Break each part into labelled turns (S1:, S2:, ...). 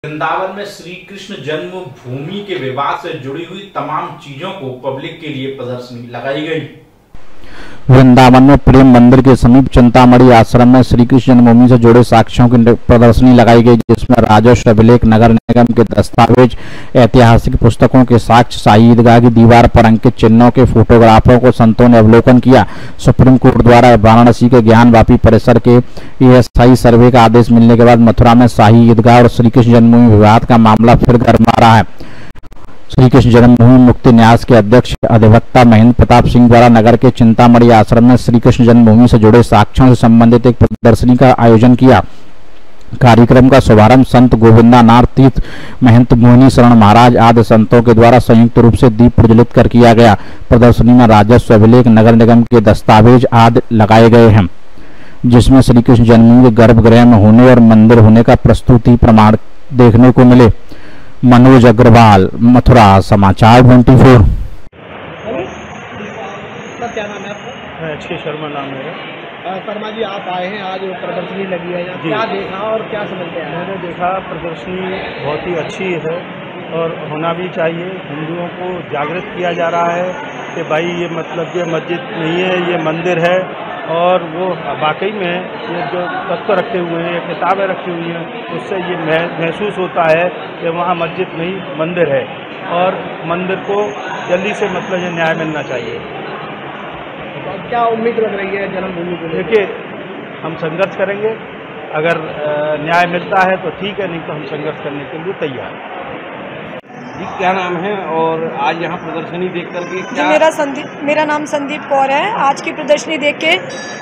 S1: वृंदावन में श्री कृष्ण जन्मभूमि के विवाद से जुड़ी हुई तमाम चीजों को पब्लिक के लिए प्रदर्शनी लगाई गई।
S2: वृंदावन में प्रेम मंदिर के समीप चिंतामणि आश्रम में श्री कृष्ण जन्मभूमि से जुड़े साक्ष्यों की प्रदर्शनी लगाई गई, जिसमें राजस्व अभिलेख, नगर निगम के दस्तावेज, ऐतिहासिक पुस्तकों के साक्ष्य, शाही ईदगाह की दीवार पर अंकित चिन्हों के फोटोग्राफों को संतों ने अवलोकन किया। सुप्रीम कोर्ट द्वारा वाराणसी के ज्ञानवापी परिसर के ESI सर्वे का आदेश मिलने के बाद मथुरा में शाही ईदगाह और श्री कृष्ण जन्मभूमि विवाद का मामला फिर गरमा रहा है। श्री कृष्ण जन्मभूमि मुक्ति न्यास के अध्यक्ष अधिवक्ता महेंद्र प्रताप सिंह द्वारा नगर के चिंतामणि आश्रम में श्री कृष्ण जन्मभूमि से जुड़े साक्ष्यों से संबंधित एक प्रदर्शनी का आयोजन किया। कार्यक्रम का शुभारंभ संत गोविंदानाथ तीर्थ, महंत मोहिनी शरण महाराज आदि संतों के द्वारा संयुक्त रूप से दीप प्रज्वलित कर किया गया। प्रदर्शनी में राजस्व अभिलेख, नगर निगम के दस्तावेज आदि लगाए गए हैं, जिसमें श्री कृष्ण जन्मभूमि के गर्भगृह में होने और मंदिर होने का प्रस्तुति प्रमाण देखने को मिले। मनोज अग्रवाल, मथुरा समाचार 24।
S3: क्या नाम है आपका?
S4: HK शर्मा नाम है।
S3: शर्मा जी, आप आए हैं, आज प्रदर्शनी लगी है, क्या देखा और क्या समझते हैं?
S4: मैंने देखा प्रदर्शनी बहुत ही अच्छी है और होना भी चाहिए। हिंदुओं को जागृत किया जा रहा है कि भाई ये मतलब ये मस्जिद नहीं है, ये मंदिर है। और वो वाकई में ये जो तत्व रखे हुए हैं, किताबें रखी हुई हैं, उससे ये महसूस होता है कि वहाँ मस्जिद नहीं मंदिर है और मंदिर को जल्दी से मतलब ये न्याय मिलना चाहिए।
S3: क्या उम्मीद लग रही है जन्मभूमि को?
S4: देखिए, हम संघर्ष करेंगे, अगर न्याय मिलता है तो ठीक है, नहीं तो हम संघर्ष करने के लिए तैयार हैं।
S5: जी, क्या नाम है और आज यहाँ प्रदर्शनी देख करके
S6: क्या? मेरा नाम संदीप कौर है। आज की प्रदर्शनी देख के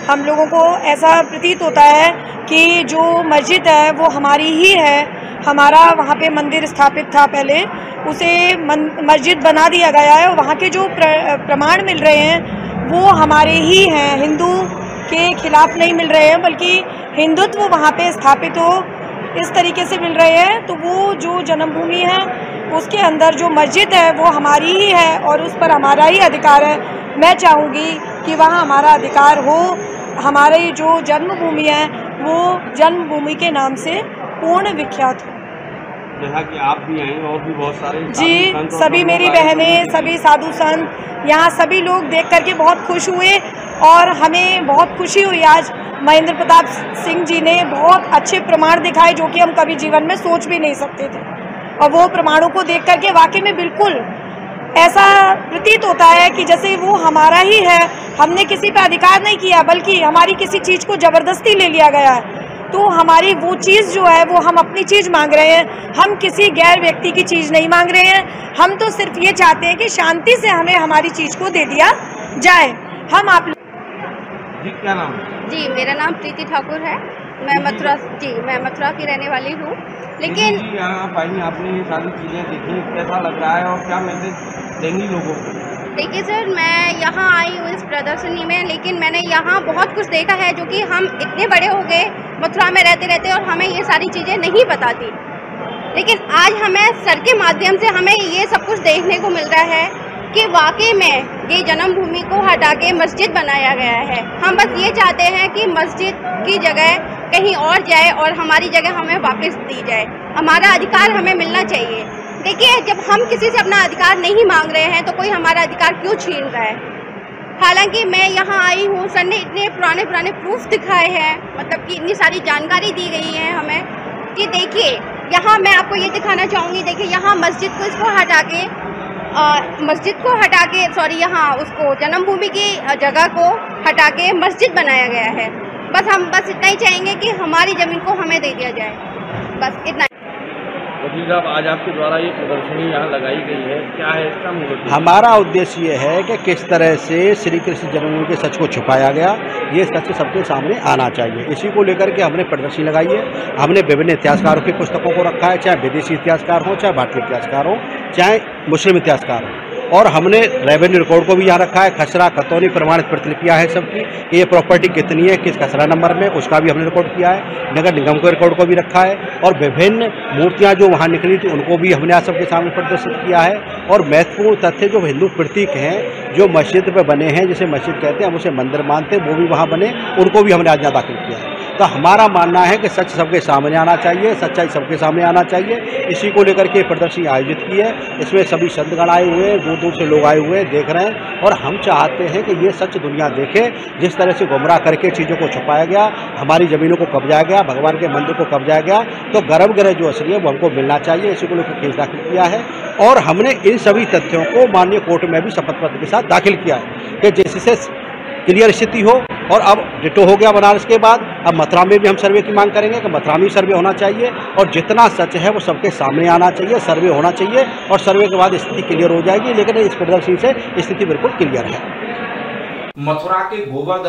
S6: हम लोगों को ऐसा प्रतीत होता है कि जो मस्जिद है वो हमारी ही है। हमारा वहाँ पे मंदिर स्थापित था पहले, उसे मस्जिद बना दिया गया है और वहाँ के जो प्रमाण मिल रहे हैं वो हमारे ही हैं, हिंदू के खिलाफ नहीं मिल रहे हैं, बल्कि हिंदुत्व वहाँ पे स्थापित हो इस तरीके से मिल रहे हैं। तो वो जो जन्मभूमि है उसके अंदर जो मस्जिद है वो हमारी ही है और उस पर हमारा ही अधिकार है। मैं चाहूँगी कि वहाँ हमारा अधिकार हो, हमारी जो जन्मभूमि है वो जन्मभूमि के नाम से पूर्ण विख्यात हो।
S5: जैसा कि आप भी आए और भी बहुत सारे
S6: जी, सभी मेरी बहनें, सभी साधु संत, यहाँ सभी लोग देख करके बहुत खुश हुए और हमें बहुत खुशी हुई। आज महेंद्र प्रताप सिंह जी ने बहुत अच्छे प्रमाण दिखाए जो कि हम कभी जीवन में सोच भी नहीं सकते थे, और वो प्रमाणों को देख करके वाकई में बिल्कुल ऐसा प्रतीत होता है कि जैसे वो हमारा ही है। हमने किसी पे अधिकार नहीं किया, बल्कि हमारी किसी चीज़ को ज़बरदस्ती ले लिया गया है। तो हमारी वो चीज़ जो है वो हम अपनी चीज़ मांग रहे हैं, हम किसी गैर व्यक्ति की चीज़ नहीं मांग रहे हैं। हम तो सिर्फ ये चाहते हैं कि शांति से हमें हमारी चीज़ को दे दिया जाए। हम आप
S5: जी, क्या नाम है?
S7: जी, मेरा नाम प्रीति ठाकुर है। मैं मथुरा की रहने वाली हूँ। लेकिन
S5: यहाँ पाई आपने ये सारी चीज़ें देखी, कैसा लग रहा है और क्या मैसेज देंगी लोगों को?
S7: देखिए सर, मैं यहाँ आई हूँ इस प्रदर्शनी में, लेकिन मैंने यहाँ बहुत कुछ देखा है जो कि हम इतने बड़े हो गए मथुरा में रहते रहते और हमें ये सारी चीज़ें नहीं पता थी। लेकिन आज हमें सर के माध्यम से हमें ये सब कुछ देखने को मिल रहा है कि वाकई में ये जन्मभूमि को हटा के मस्जिद बनाया गया है। हम बस ये चाहते हैं कि मस्जिद की जगह कहीं और जाए और हमारी जगह हमें वापस दी जाए। हमारा अधिकार हमें मिलना चाहिए। देखिए, जब हम किसी से अपना अधिकार नहीं मांग रहे हैं तो कोई हमारा अधिकार क्यों छीन रहा है? हालांकि मैं यहाँ आई हूँ, सर ने इतने पुराने प्रूफ दिखाए हैं, मतलब कि इतनी सारी जानकारी दी गई है हमें कि देखिए, यहाँ मैं आपको ये दिखाना चाहूँगी। देखिए, यहाँ मस्जिद को यहाँ उसको जन्मभूमि की जगह को हटा के मस्जिद बनाया गया है। हम बस इतना ही चाहेंगे कि हमारी ज़मीन को हमें दे दिया जाए, बस इतना।
S5: वकील साहब, आज आपके द्वारा ये प्रदर्शनी यहाँ लगाई गई है, क्या है इसका मूल उद्देश्य?
S3: हमारा उद्देश्य ये है कि किस तरह से श्री कृष्ण जन्मभूमि के सच को छुपाया गया, ये सच सबके सामने आना चाहिए। इसी को लेकर के हमने प्रदर्शनी लगाई है। हमने विभिन्न इतिहासकारों की पुस्तकों को रखा है, चाहे विदेशी इतिहासकार हों, चाहे भारतीय इतिहासकार हों, चाहे मुस्लिम इतिहासकार हों। और हमने रेवेन्यू रिकॉर्ड को भी यहाँ रखा है, खसरा खतौनी प्रमाणित प्रतिलिपियाँ है सबकी, ये प्रॉपर्टी कितनी है, किस खसरा नंबर में, उसका भी हमने रिकॉर्ड किया है। नगर निगम के रिकॉर्ड को भी रखा है और विभिन्न मूर्तियाँ जो वहाँ निकली थी उनको भी हमने आज सबके सामने प्रदर्शित किया है। और महत्वपूर्ण तथ्य जो हिंदू प्रतीक हैं, जो मस्जिद पर बने हैं, जिसे मस्जिद कहते हैं, हम उसे मंदिर मानते हैं, वो भी वहाँ बने, उनको भी हमने आज यहाँ दाखिल किया है। तो हमारा मानना है कि सच सबके सामने आना चाहिए, सच्चाई सबके सामने आना चाहिए। इसी को लेकर के प्रदर्शनी आयोजित की है। इसमें सभी संतगण आए हुए हैं, दूर दूर से लोग आए हुए हैं, देख रहे हैं। और हम चाहते हैं कि ये सच दुनिया देखे। जिस तरह से गुमराह करके चीज़ों को छुपाया गया, हमारी ज़मीनों को कब्जाया गया, भगवान के मंदिर को कब्जाया गया, तो गर्भगृह जो असली है वो हमको मिलना चाहिए। इसी को लेकर केस दाखिल किया है और हमने इन सभी तथ्यों को माननीय कोर्ट में भी शपथ पत्र के साथ दाखिल किया है कि जिससे क्लियर स्थिति हो। और अब डिटो हो गया बनारस के बाद, अब मथुरा में भी हम सर्वे की मांग करेंगे कि मथुरा में सर्वे होना चाहिए और जितना सच है वो सबके सामने आना चाहिए, सर्वे होना चाहिए और सर्वे के बाद स्थिति क्लियर हो जाएगी। लेकिन इस प्रदर्शनी से स्थिति बिल्कुल क्लियर है।
S1: मथुरा के गोवर्धन